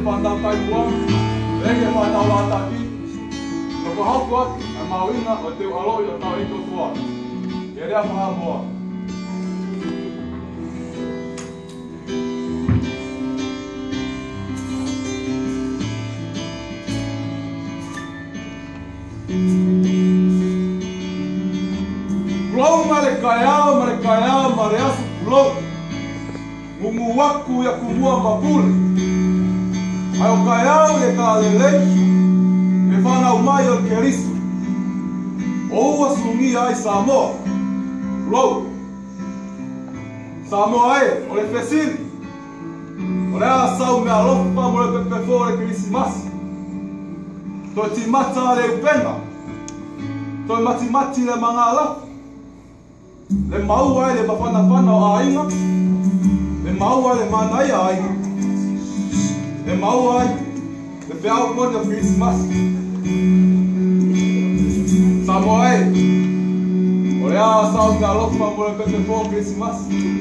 whātau kai ua, rege whātau rātaki, no ko hauku atu, a mauina o te aloi o tau ito tua. E rea whaha moa. Pulau mare kai ao, mare asu pulau. Mungu waku ya kumua mapule. Ai o kai au e ka lelei, e whanau mai o Keriso. O ua sungi ai Samoa. Pulau. Samoa e, o le fesiri. O le a sau mea lofa mo le pepefo le Krisimasi. Toi ti mata le upenga. Toi mati le mangala. Le maua e le whawhanawhana o ainga. Le maua le manai a ainga. Le maua e le whiau kone o Krisimasi. Samoa e. O le a sau mea lofa mo le pepefo o Krisimasi.